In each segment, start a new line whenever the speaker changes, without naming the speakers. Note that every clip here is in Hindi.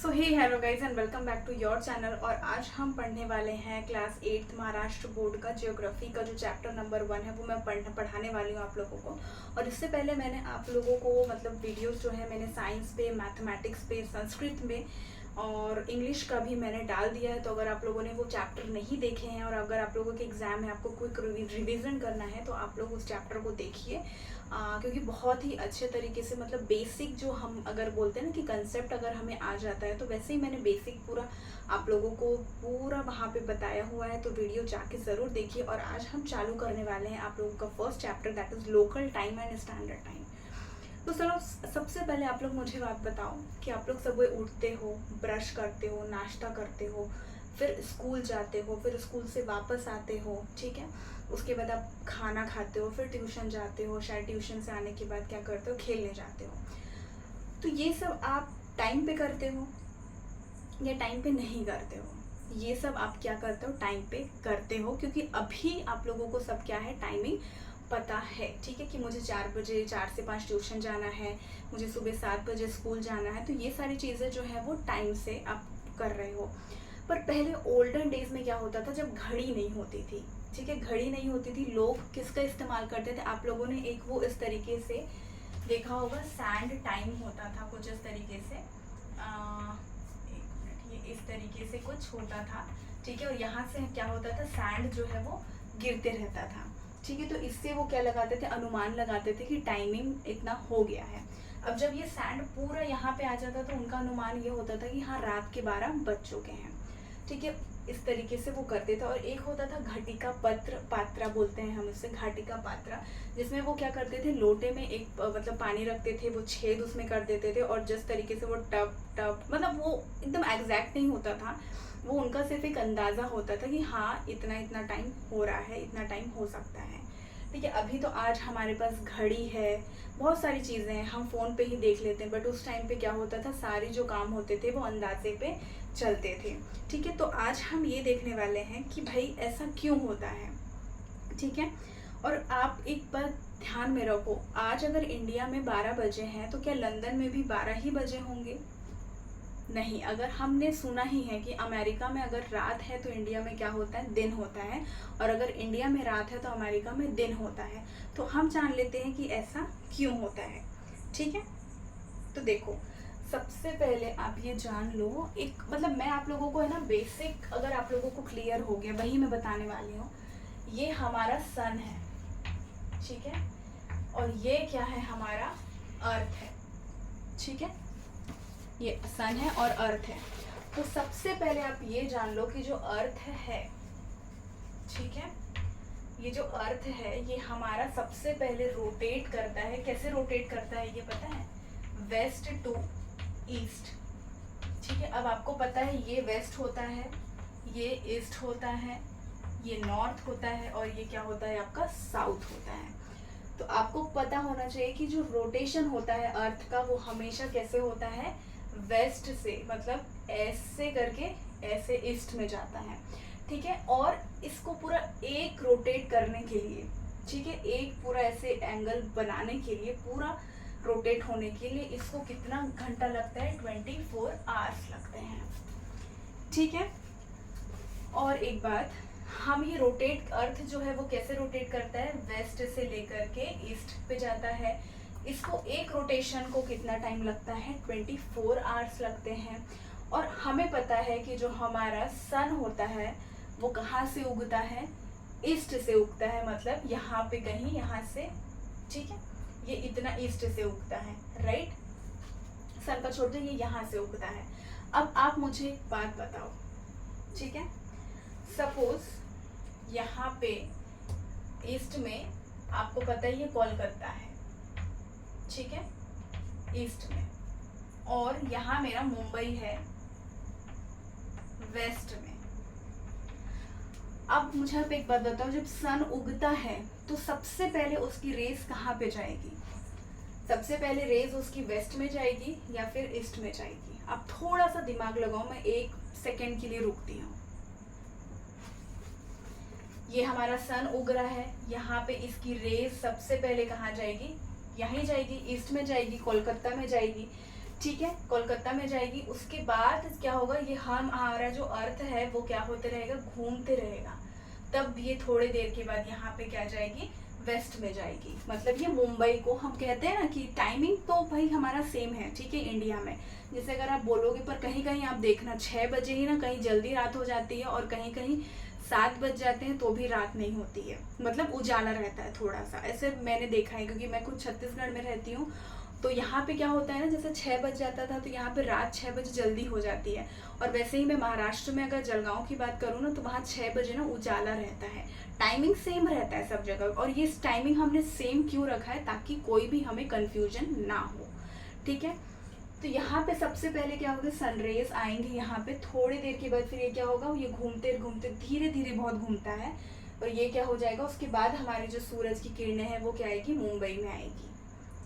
So hey hello guys and welcome back to your channel. और आज हम पढ़ने वाले हैं क्लास 8th महाराष्ट्र बोर्ड का ज्योग्राफी का जो चैप्टर नंबर 1 है वो मैं पढ़ाने वाली हूँ आप लोगों को। और इससे पहले मैंने आप लोगों को मतलब वीडियोस जो है मैंने साइंस पे, मैथमेटिक्स पे, संस्कृत में और इंग्लिश का भी मैंने डाल दिया है। तो अगर आप लोगों ने वो चैप्टर नहीं देखे हैं और अगर आप लोगों के एग्ज़ाम है, आपको क्विक रिविज़न करना है तो आप लोग उस चैप्टर को देखिए, क्योंकि बहुत ही अच्छे तरीके से मतलब बेसिक जो हम अगर बोलते हैं ना कि कंसेप्ट अगर हमें आ जाता है तो वैसे ही मैंने बेसिक पूरा आप लोगों को पूरा वहाँ पे बताया हुआ है। तो वीडियो जाके ज़रूर देखिए। और आज हम चालू करने वाले हैं आप लोगों का first chapter, that is local time and standard time. तो चलो सबसे पहले आप लोग मुझे बात बताओ कि आप लोग सुबह उठते हो, ब्रश करते हो, नाश्ता करते हो, फिर स्कूल जाते हो, फिर स्कूल से वापस आते हो, ठीक है। उसके बाद आप खाना खाते हो, फिर ट्यूशन जाते हो, शायद ट्यूशन से आने के बाद क्या करते हो, खेलने जाते हो। तो ये सब आप टाइम पे करते हो या टाइम पे नहीं करते हो? ये सब आप क्या करते हो, टाइम पे करते हो, क्योंकि अभी आप लोगों को सब क्या है, टाइमिंग पता है, ठीक है। कि मुझे 4 बजे 4 से 5 ट्यूशन जाना है, मुझे सुबह 7 बजे स्कूल जाना है। तो ये सारी चीज़ें जो है वो टाइम से आप कर रहे हो। पर पहले ओल्डन डेज में क्या होता था, जब घड़ी नहीं होती थी, ठीक है, घड़ी नहीं होती थी, लोग किसका इस्तेमाल करते थे? आप लोगों ने एक वो इस तरीके से देखा होगा, सैंड टाइम होता था कुछ इस तरीके से। एक मिनट, ये इस तरीके से कुछ होता था, ठीक है। और यहाँ से क्या होता था, सैंड जो है वो गिरते रहता था, ठीक है। तो इससे वो क्या लगाते थे, अनुमान लगाते थे कि टाइमिंग इतना हो गया है। अब जब ये सैंड पूरा यहाँ पे आ जाता तो उनका अनुमान ये होता था कि हाँ रात के 12 बज चुके हैं, ठीक है। इस तरीके से वो करते थे। और एक होता था घटिका पत्र, पात्रा बोलते हैं हम इसे, घटिका पात्रा, जिसमें वो क्या करते थे, लोटे में एक मतलब पानी रखते थे, वो छेद उसमें कर देते थे और जिस तरीके से वो टप टप, मतलब वो एकदम एग्जैक्ट नहीं होता था, वो उनका सिर्फ एक अंदाज़ा होता था कि हाँ इतना इतना टाइम हो रहा है, इतना टाइम हो सकता है, ठीक है। अभी तो आज हमारे पास घड़ी है, बहुत सारी चीज़ें हैं, हम फ़ोन पे ही देख लेते हैं। बट उस टाइम पे क्या होता था, सारे जो काम होते थे वो अंदाजे पे चलते थे, ठीक है। तो आज हम ये देखने वाले हैं कि भाई ऐसा क्यों होता है, ठीक है। और आप एक बात ध्यान में रखो, आज अगर इंडिया में 12 बजे हैं तो क्या लंदन में भी 12 ही बजे होंगे? नहीं। अगर हमने सुना ही है कि अमेरिका में अगर रात है तो इंडिया में क्या होता है, दिन होता है। और अगर इंडिया में रात है तो अमेरिका में दिन होता है। तो हम जान लेते हैं कि ऐसा क्यों होता है, ठीक है। तो देखो, सबसे पहले आप ये जान लो, एक मतलब मैं आप लोगों को है ना बेसिक, अगर आप लोगों को क्लियर हो गया वही मैं बताने वाली हूँ। ये हमारा सन है, ठीक है। और ये क्या है, हमारा अर्थ है, ठीक है। ये सन है और अर्थ है। तो सबसे पहले आप ये जान लो कि जो अर्थ है, ठीक है, ये जो अर्थ है ये हमारा सबसे पहले रोटेट करता है। कैसे रोटेट करता है ये पता है? वेस्ट टू ईस्ट, ठीक है। अब आपको पता है ये वेस्ट होता है, ये ईस्ट होता है, ये नॉर्थ होता है और ये क्या होता है आपका, साउथ होता है। तो आपको पता होना चाहिए कि जो रोटेशन होता है अर्थ का वो हमेशा कैसे होता है, वेस्ट से, मतलब ऐसे करके ऐसे ईस्ट में जाता है, ठीक है। और इसको पूरा एक रोटेट करने के लिए, ठीक है, एक पूरा ऐसे एंगल बनाने के लिए, पूरा रोटेट होने के लिए इसको कितना घंटा लगता है, 24 आवर्स लगते हैं, ठीक है। और एक बात, हम ये रोटेट, अर्थ जो है वो कैसे रोटेट करता है, वेस्ट से लेकर के ईस्ट पे जाता है। इसको एक रोटेशन को कितना टाइम लगता है, 24 आवर्स लगते हैं। और हमें पता है कि जो हमारा सन होता है वो कहाँ से उगता है, ईस्ट से उगता है, मतलब यहाँ पे कहीं, यहाँ से, ठीक है। ये इतना ईस्ट से उगता है, राइट। सन का छोड़ दो, ये यहाँ से उगता है। अब आप मुझे एक बात बताओ, ठीक है। सपोज यहाँ पे ईस्ट में आपको पता ही है कोलकाता है, ठीक है, ईस्ट में। और यहाँ मेरा मुंबई है वेस्ट में। अब मुझे आप एक बात बताओ, जब सन उगता है तो सबसे पहले उसकी रेस कहाँ पे जाएगी? सबसे पहले रेज उसकी वेस्ट में जाएगी या फिर ईस्ट में जाएगी? आप थोड़ा सा दिमाग लगाओ, मैं 1 सेकेंड के लिए रुकती हूँ। ये हमारा सन उग रहा है, यहाँ पे इसकी रेज सबसे पहले कहाँ जाएगी, यहीं जाएगी, ईस्ट में जाएगी, कोलकाता में जाएगी, ठीक है, कोलकाता में जाएगी। उसके बाद क्या होगा, ये हमारा जो अर्थ है वो क्या होते रहेगा, घूमते रहेगा। तब ये थोड़ी देर के बाद यहाँ पे क्या जाएगी, वेस्ट में जाएगी। मतलब ये मुंबई को हम कहते हैं ना कि टाइमिंग तो भाई हमारा सेम है, ठीक है, इंडिया में। जैसे अगर आप बोलोगे, पर कहीं कहीं आप देखना 6 बजे ही ना कहीं जल्दी रात हो जाती है, और कहीं कहीं 7 बज जाते हैं तो भी रात नहीं होती है, मतलब उजाला रहता है थोड़ा सा। ऐसे मैंने देखा है, क्योंकि मैं खुद छत्तीसगढ़ में रहती हूँ। तो यहाँ पे क्या होता है ना, जैसे 6 बज जाता था तो यहाँ पे रात 6 बजे जल्दी हो जाती है। और वैसे ही मैं महाराष्ट्र में अगर जलगांव की बात करूँ ना, तो वहाँ 6 बजे ना उजाला रहता है। टाइमिंग सेम रहता है सब जगह, और ये टाइमिंग हमने सेम क्यों रखा है, ताकि कोई भी हमें कन्फ्यूजन ना हो, ठीक है। तो यहाँ पे सबसे पहले क्या होगा, सनरेज आएंगे यहाँ पे, थोड़ी देर के बाद फिर ये क्या होगा, ये घूमते घूमते धीरे धीरे बहुत घूमता है, और ये क्या हो जाएगा, उसके बाद हमारी जो सूरज की किरणें हैं वो क्या आएगी, मुंबई में आएगी,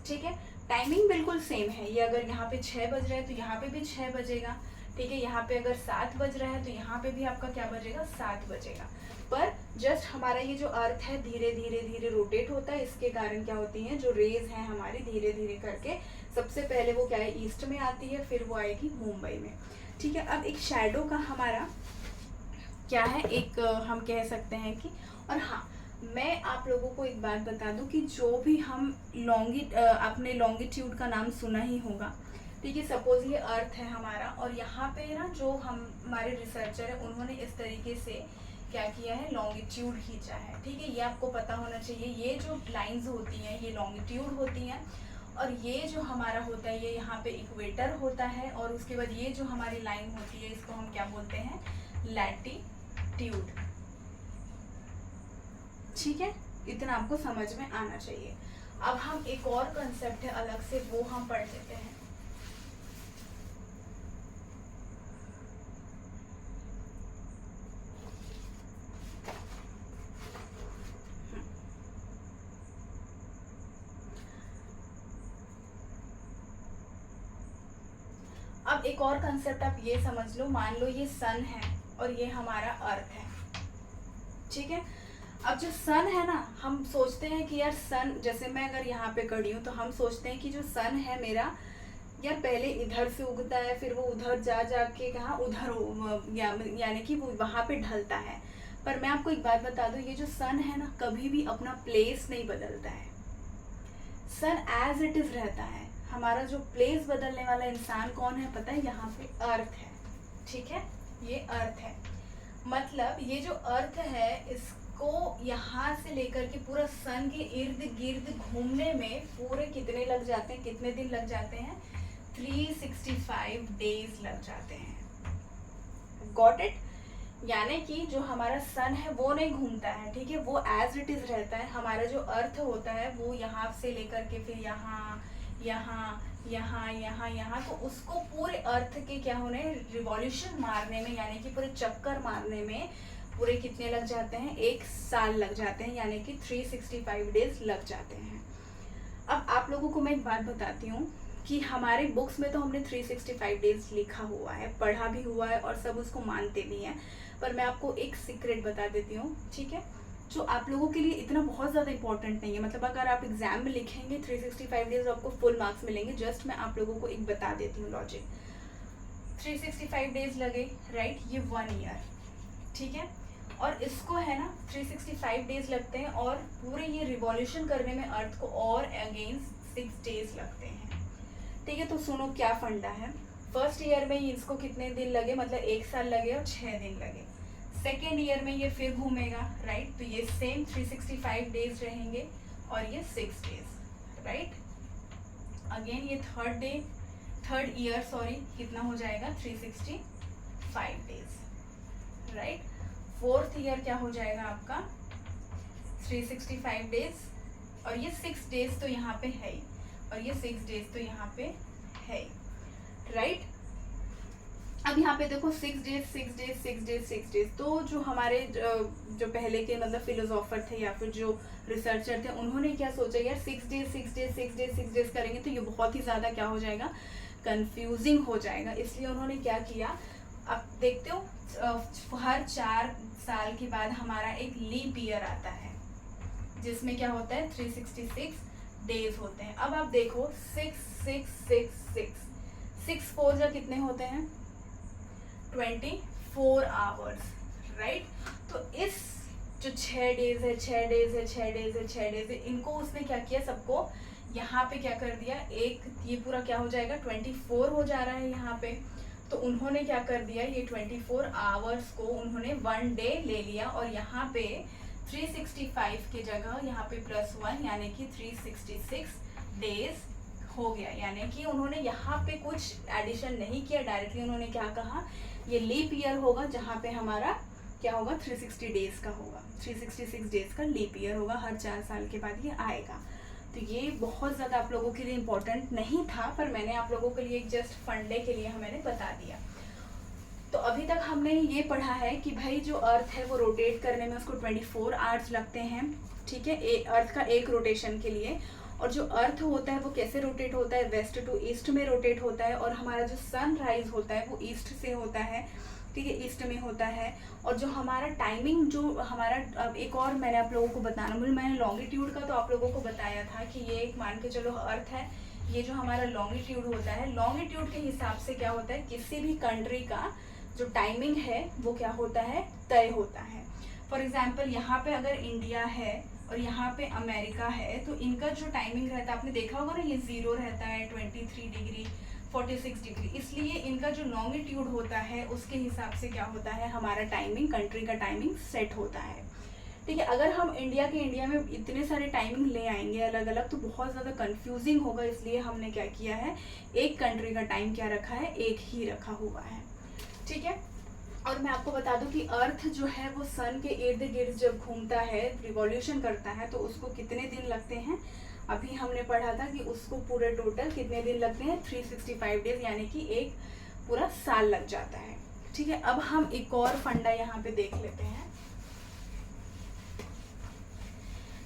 ठीक है। टाइमिंग बिल्कुल सेम है। ये अगर यहाँ पे 6 बज रहा है तो यहाँ पे भी 6 बजेगा, ठीक है। यहाँ पे अगर 7 बज रहा है तो यहाँ पे भी आपका क्या बजेगा, 7 बजेगा। पर जस्ट हमारा ये जो अर्थ है धीरे धीरे धीरे रोटेट होता है, इसके कारण क्या होती है, जो रेज हैं हमारी धीरे धीरे करके सबसे पहले वो क्या है, ईस्ट में आती है, फिर वो आएगी मुंबई में, ठीक है। अब एक शैडो का हमारा क्या है, एक हम कह सकते हैं कि, और हाँ, मैं आप लोगों को एक बात बता दूं कि जो भी हम आपने लॉन्गिट्यूड का नाम सुना ही होगा, ठीक है। सपोज ये अर्थ है हमारा, और यहाँ पे ना जो हमारे रिसर्चर है उन्होंने इस तरीके से क्या किया है, लॉन्गिट्यूड खींचा है, ठीक है। ये आपको पता होना चाहिए, ये जो लाइंस होती हैं ये लॉन्गिट्यूड होती हैं, और ये जो हमारा होता है ये यहाँ पे इक्वेटर होता है, और उसके बाद ये जो हमारी लाइन होती है इसको हम क्या बोलते हैं, लैटिट्यूड, ठीक है। इतना आपको समझ में आना चाहिए। अब हम एक और कंसेप्ट है अलग से, वो हम पढ़ लेते हैं। अब एक और कंसेप्ट आप ये समझ लो, मान लो ये सन है और ये हमारा अर्थ है, ठीक है। अब जो सन है ना, हम सोचते हैं कि यार सन, जैसे मैं अगर यहाँ पे खड़ी हूँ तो हम सोचते हैं कि जो सन है मेरा, यार पहले इधर से उगता है, फिर वो उधर जाके कहाँ, उधर यानी कि वो वहाँ पे ढलता है। पर मैं आपको एक बात बता दूँ, ये जो सन है ना कभी भी अपना प्लेस नहीं बदलता है, सन एज इट इज रहता है। हमारा जो प्लेस बदलने वाला इंसान कौन है पता है, यहाँ पे अर्थ है, ठीक है। ये अर्थ है, मतलब ये जो अर्थ है इसको यहाँ से लेकर के पूरा सन के इर्द गिर्द घूमने में पूरे कितने लग जाते हैं, कितने दिन लग जाते हैं, 365 डेज लग जाते हैं। Got it. यानी कि जो हमारा सन है वो नहीं घूमता है, ठीक है, वो एज इट इज रहता है। हमारा जो अर्थ होता है वो यहाँ से लेकर के फिर यहाँ यहाँ यहाँ यहाँ यहाँ, तो उसको पूरे अर्थ के क्या होने, रिवॉल्यूशन मारने में, यानी कि पूरे चक्कर मारने में पूरे कितने लग जाते हैं, 1 साल लग जाते हैं, यानी कि 365 डेज लग जाते हैं। अब आप लोगों को मैं एक बात बताती हूँ कि हमारे बुक्स में तो हमने 365 डेज लिखा हुआ है, पढ़ा भी हुआ है, और सब उसको मानते भी हैं। पर मैं आपको एक सीक्रेट बता देती हूँ, ठीक है, जो आप लोगों के लिए इतना बहुत ज़्यादा इंपॉर्टेंट नहीं है। मतलब अगर आप एग्जाम में लिखेंगे 365 डेज आपको फुल मार्क्स मिलेंगे। जस्ट मैं आप लोगों को एक बता देती हूँ लॉजिक। 365 डेज लगे, राइट, ये 1 ईयर, ठीक है। और इसको है ना 365 डेज लगते हैं, और पूरे ये रिवॉल्यूशन करने में अर्थ को और अगेंस्ट 6 डेज लगते हैं, ठीक है। तो सुनो क्या फंडा है। फर्स्ट ईयर में इसको कितने दिन लगे, मतलब 1 साल लगे और 6 दिन लगे। सेकेंड ईयर में ये फिर घूमेगा, राइट, तो ये सेम 365 डेज रहेंगे, और ये 6 डेज, राइट। अगेन ये थर्ड ईयर कितना हो जाएगा, 365 डेज, राइट। फोर्थ ईयर क्या हो जाएगा आपका, 365 डेज, और ये 6 डेज तो यहाँ पे है ही, और ये 6 डेज तो यहाँ पे है, राइट। अब यहाँ पे देखो 6 डेज 6 डेज 6 डेज 6 डेज, तो जो हमारे जो पहले के मतलब फिलोसोफर थे या फिर जो रिसर्चर थे, उन्होंने क्या सोचा, यार 6 डेज 6 डेज 6 डेज 6 डेज करेंगे तो ये बहुत ही ज़्यादा क्या हो जाएगा, कंफ्यूजिंग हो जाएगा। इसलिए उन्होंने क्या किया, आप देखते हो हर 4 साल के बाद हमारा एक लीप ईयर आता है, जिसमें क्या होता है 366 डेज होते हैं। अब आप देखो 6 6 6 6 6 4 जा कितने होते हैं 24 आवर्स, राइट। तो इस जो 6 डेज है 6 डेज है 6 डेज है 6 डेज है, इनको उसने क्या किया, सबको यहाँ पे क्या कर दिया, एक ये पूरा क्या हो जाएगा 24 हो जा रहा है यहाँ पे। तो उन्होंने क्या कर दिया, ये 24 आवर्स को उन्होंने 1 डे ले लिया और यहाँ पे 365 की जगह यहाँ पे +1 यानी कि 366 डेज हो गया। यानी कि उन्होंने यहाँ पे कुछ एडिशन नहीं किया, डायरेक्टली उन्होंने क्या कहा, ये लीप ईयर होगा जहाँ पे हमारा क्या होगा 360 डेज का होगा, 366 डेज का लीप ईयर होगा, हर 4 साल के बाद ये आएगा। तो ये बहुत ज़्यादा आप लोगों के लिए इम्पोर्टेंट नहीं था, पर मैंने आप लोगों के लिए जस्ट फन डे के लिए मैंने बता दिया। तो अभी तक हमने ये पढ़ा है कि भाई जो अर्थ है वो रोटेट करने में उसको 24 आवर्स लगते हैं, ठीक है, अर्थ का एक रोटेशन के लिए। और जो अर्थ होता है वो कैसे रोटेट होता है, वेस्ट टू ईस्ट में रोटेट होता है। और हमारा जो सनराइज होता है वो ईस्ट से होता है, ठीक है, ईस्ट में होता है। और जो हमारा टाइमिंग, जो हमारा एक और मैंने आप लोगों को बताना बोली, मैंने लॉन्गिट्यूड का तो आप लोगों को बताया था कि ये एक मान के चलो अर्थ है, ये जो हमारा लॉन्गिट्यूड होता है, लॉन्गिट्यूड के हिसाब से क्या होता है, किसी भी कंट्री का जो टाइमिंग है वो क्या होता है, तय होता है। फॉर एग्जाम्पल यहाँ पे अगर इंडिया है और यहाँ पे अमेरिका है, तो इनका जो टाइमिंग रहता है आपने देखा होगा ना, ये 0 रहता है, 23 डिग्री, 46 डिग्री, इसलिए इनका जो लॉन्गिट्यूड होता है उसके हिसाब से क्या होता है, हमारा टाइमिंग, कंट्री का टाइमिंग सेट होता है, ठीक है। अगर हम इंडिया में इतने सारे टाइमिंग ले आएंगे अलग अलग तो बहुत ज़्यादा कंफ्यूजिंग होगा, इसलिए हमने क्या किया है, एक कंट्री का टाइम क्या रखा है, एक ही रखा हुआ है, ठीक है। और मैं आपको बता दूं कि अर्थ जो है वो सन के इर्द गिर्द जब घूमता है, रिवॉल्यूशन करता है, तो उसको कितने दिन लगते हैं, अभी हमने पढ़ा था कि उसको पूरे टोटल कितने दिन लगते हैं, 365 डेज, यानी कि एक पूरा साल लग जाता है, ठीक है। अब हम एक और फंडा यहाँ पे देख लेते हैं।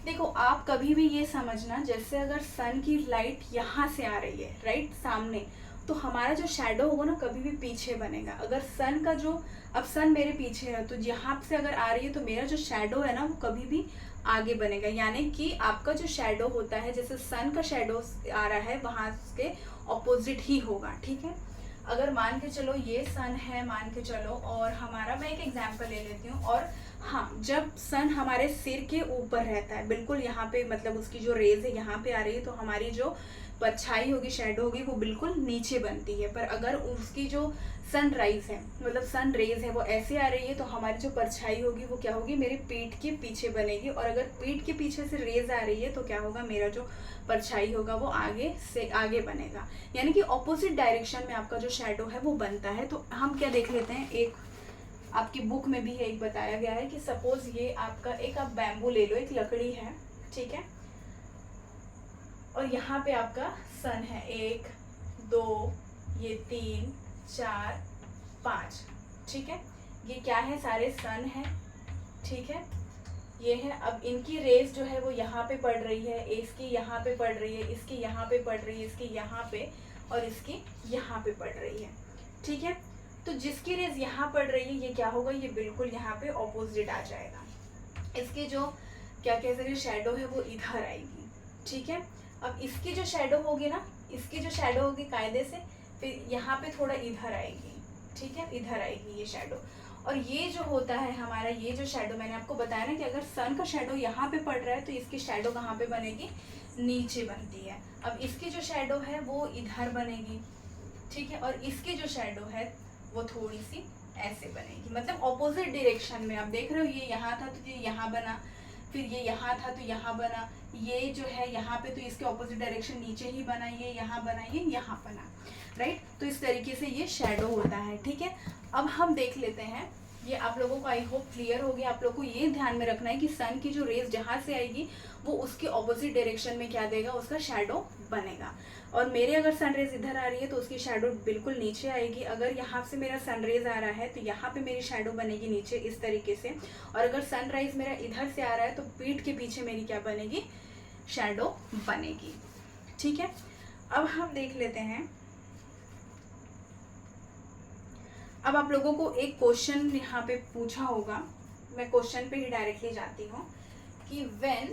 देखो आप कभी भी ये समझना, जैसे अगर सन की लाइट यहाँ से आ रही है, राइट, सामने, तो हमारा जो शैडो होगा ना कभी भी पीछे बनेगा। अगर सन का जो, अब सन मेरे पीछे है तो यहाँ से अगर आ रही है तो मेरा जो शैडो है ना वो कभी भी आगे बनेगा। यानी कि आपका जो शैडो होता है, जैसे सन का शैडो आ रहा है वहाँ के ऑपोजिट ही होगा, ठीक है। अगर मान के चलो ये सन है, मान के चलो, और हमारा, मैं एक एग्जांपल ले लेती हूँ, और हाँ, जब सन हमारे सिर के ऊपर रहता है, बिल्कुल यहाँ पे, मतलब उसकी जो रेज है यहाँ पे आ रही है, तो हमारी जो परछाई होगी, शैडो होगी, वो बिल्कुल नीचे बनती है। पर अगर उसकी जो सनराइज है, मतलब सन रेज है, वो ऐसे आ रही है, तो हमारी जो परछाई होगी वो क्या होगी, मेरे पीठ के पीछे बनेगी। और अगर पीठ के पीछे से रेज आ रही है तो क्या होगा, मेरा जो परछाई होगा वो आगे से आगे बनेगा, यानी कि ऑपोजिट डायरेक्शन में आपका जो शैडो है वो बनता है। तो हम क्या देख लेते हैं, एक आपकी बुक में भी एक बताया गया है कि सपोज ये आपका, एक आप बैम्बू ले लो, एक लकड़ी है, ठीक है, और यहाँ पे आपका सन है, 1 2 ये 3 4 5, ठीक है, ये क्या है, सारे सन है, ठीक है, ये है। अब इनकी रेस जो है वो यहाँ पे पड़ रही है, इसकी यहाँ पे पड़ रही है, इसकी यहाँ पे पड़ रही है, इसकी यहाँ पे, और इसकी यहाँ पे पड़ रही है, ठीक है। तो जिसकी रेस यहाँ पड़ रही है ये क्या होगा, ये बिल्कुल यहाँ पे ऑपोजिट आ जाएगा। इसकी जो क्या कहते हैं शैडो है वो इधर आएगी, ठीक है। अब इसकी जो शैडो होगी ना, इसकी जो शैडो होगी कायदे से, फिर यहाँ पे थोड़ा इधर आएगी, ठीक है, इधर आएगी ये शैडो। और ये जो होता है हमारा, ये जो शैडो मैंने आपको बताया ना कि अगर सन का शैडो यहाँ पे पड़ रहा है तो इसकी शैडो कहाँ पे बनेगी, नीचे बनती है। अब इसकी जो शैडो है वो इधर बनेगी, ठीक है, और इसकी जो शैडो है वो थोड़ी सी ऐसे बनेगी, मतलब ऑपोजिट डायरेक्शन में। आप देख रहे हो, ये यहाँ था तो ये यहाँ बना, फिर ये यहाँ था तो यहाँ बना, ये जो है यहाँ पे तो इसके ऑपोजिट डायरेक्शन नीचे ही बना, ये यहाँ बना, ये यहाँ बना, राइट। तो इस तरीके से ये शैडो होता है, ठीक है। अब हम देख लेते हैं, ये आप लोगों को आई होप क्लियर हो गया। आप लोगों को ये ध्यान में रखना है कि सन की जो रेज जहाँ से आएगी वो उसके ऑपोजिट डायरेक्शन में क्या देगा, उसका शैडो बनेगा। और मेरे अगर सन रेज इधर आ रही है तो उसकी शैडो बिल्कुल नीचे आएगी। अगर यहाँ से मेरा सन रेज आ रहा है तो यहाँ पे मेरी शैडो बनेगी नीचे इस तरीके से। और अगर सनराइज मेरा इधर से आ रहा है तो पीठ के पीछे मेरी क्या बनेगी, शैडो बनेगी, ठीक है। अब हम देख लेते हैं, अब आप लोगों को एक क्वेश्चन यहाँ पे पूछा होगा, मैं क्वेश्चन पे ही डायरेक्टली जाती हूँ कि when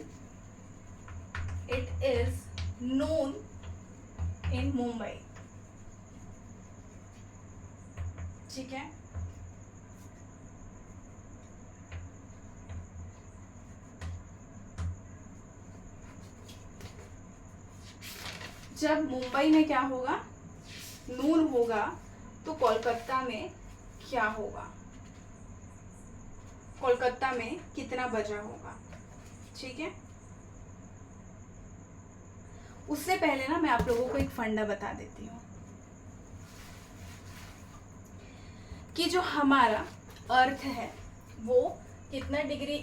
it is known in Mumbai, ठीक है। जब मुंबई में क्या होगा, नून होगा, तो कोलकाता में क्या होगा, कोलकाता में कितना बजा होगा, ठीक है। उससे पहले ना मैं आप लोगों को एक फंडा बता देती हूँ कि जो हमारा अर्थ है वो कितना डिग्री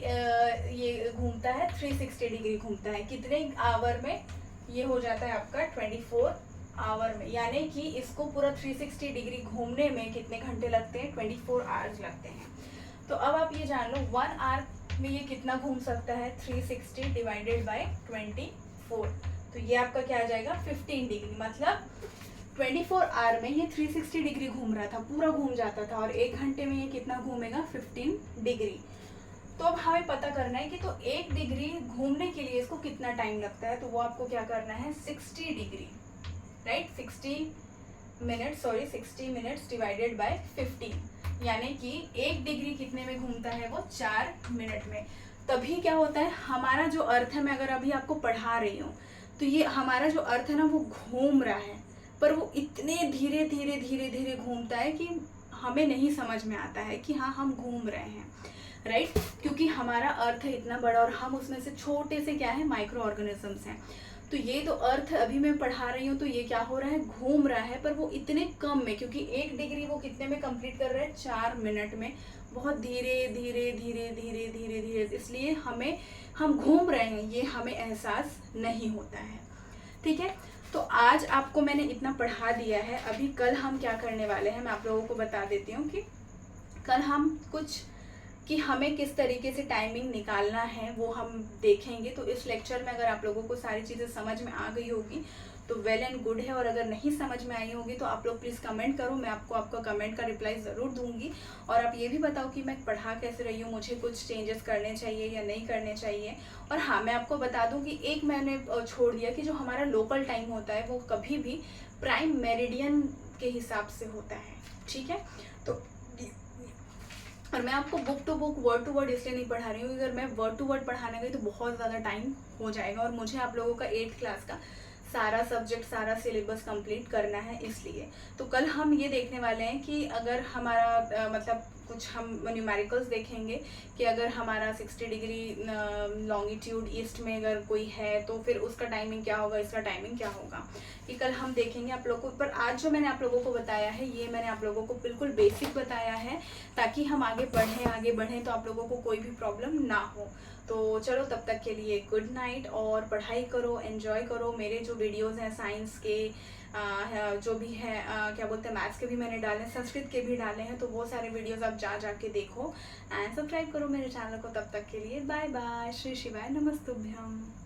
ये घूमता है, 360 डिग्री घूमता है। कितने आवर में ये हो जाता है आपका, 24 आवर में, यानी कि इसको पूरा 360 डिग्री घूमने में कितने घंटे लगते हैं, 24 आवर्स लगते हैं। तो अब आप ये जान लो 1 आवर में ये कितना घूम सकता है, 360 डिवाइडेड बाय 24, तो ये आपका क्या आ जाएगा, 15 डिग्री। मतलब 24 आवर में ये 360 डिग्री घूम रहा था, पूरा घूम जाता था, और 1 घंटे में ये कितना घूमेगा, 15 डिग्री। तो अब हमें पता करना है कि तो 1 डिग्री घूमने के लिए इसको कितना टाइम लगता है, तो वो आपको क्या करना है, 60 degree, right, 60 minutes divided by 15, यानी कि 1 डिग्री कितने में घूमता है, वो 4 मिनट में। तभी क्या होता है, हमारा जो अर्थ है, मैं अगर अभी आपको पढ़ा रही हूँ तो ये हमारा जो अर्थ है ना वो घूम रहा है, पर वो इतने धीरे धीरे धीरे धीरे घूमता है कि हमें नहीं समझ में आता है कि हाँ हम घूम रहे हैं, राइट, क्योंकि हमारा अर्थ है इतना बड़ा और हम उसमें से छोटे से क्या है, माइक्रो ऑर्गेनिजम्स हैं। तो ये तो अर्थ अभी मैं पढ़ा रही हूँ तो ये क्या हो रहा है, घूम रहा है, पर वो इतने कम में, क्योंकि 1 डिग्री वो कितने में कंप्लीट कर रहा है, 4 मिनट में, बहुत धीरे धीरे धीरे धीरे धीरे धीरे, इसलिए हम घूम रहे हैं ये हमें एहसास नहीं होता है, ठीक है। तो आज आपको मैंने इतना पढ़ा दिया है। अभी कल हम क्या करने वाले हैं मैं आप लोगों को बता देती हूँ कि कल हम कुछ कि हमें किस तरीके से टाइमिंग निकालना है वो हम देखेंगे। तो इस लेक्चर में अगर आप लोगों को सारी चीज़ें समझ में आ गई होगी तो वेल एंड गुड है, और अगर नहीं समझ में आई होगी तो आप लोग प्लीज़ कमेंट करो, मैं आपको आपका कमेंट का रिप्लाई ज़रूर दूंगी। और आप ये भी बताओ कि मैं पढ़ा कैसे रही हूँ, मुझे कुछ चेंजेस करने चाहिए या नहीं करने चाहिए। और हाँ, मैं आपको बता दूँ कि एक मैंने छोड़ दिया कि जो हमारा लोकल टाइम होता है वो कभी भी प्राइम मेरिडियन के हिसाब से होता है, ठीक है। तो और मैं आपको book to book word to word इसलिए नहीं पढ़ा रही हूँ, अगर मैं वर्ड टू वर्ड पढ़ाने गई तो बहुत ज़्यादा टाइम हो जाएगा, और मुझे आप लोगों का 8th क्लास का सारा सब्जेक्ट, सारा सिलेबस कंप्लीट करना है, इसलिए। तो कल हम ये देखने वाले हैं कि अगर हमारा मतलब कुछ हम न्यूमेरिकल्स देखेंगे कि अगर हमारा 60 डिग्री लॉन्गिट्यूड ईस्ट में अगर कोई है तो फिर उसका टाइमिंग क्या होगा, इसका टाइमिंग क्या होगा, ये कल हम देखेंगे आप लोगों को। पर आज जो मैंने आप लोगों को बताया है ये मैंने आप लोगों को बिल्कुल बेसिक बताया है, ताकि हम आगे बढ़ें तो आप लोगों को कोई भी प्रॉब्लम ना हो। तो चलो तब तक के लिए गुड नाइट, और पढ़ाई करो, एंजॉय करो। मेरे जो वीडियोस हैं साइंस के जो भी है क्या बोलते हैं, मैथ्स के भी मैंने डाले, संस्कृत के भी डाले हैं, तो वो सारे वीडियोस आप जाके देखो एंड सब्सक्राइब करो मेरे चैनल को। तब तक के लिए बाय बाय, श्री शिवाय नमस्तुभ्यम।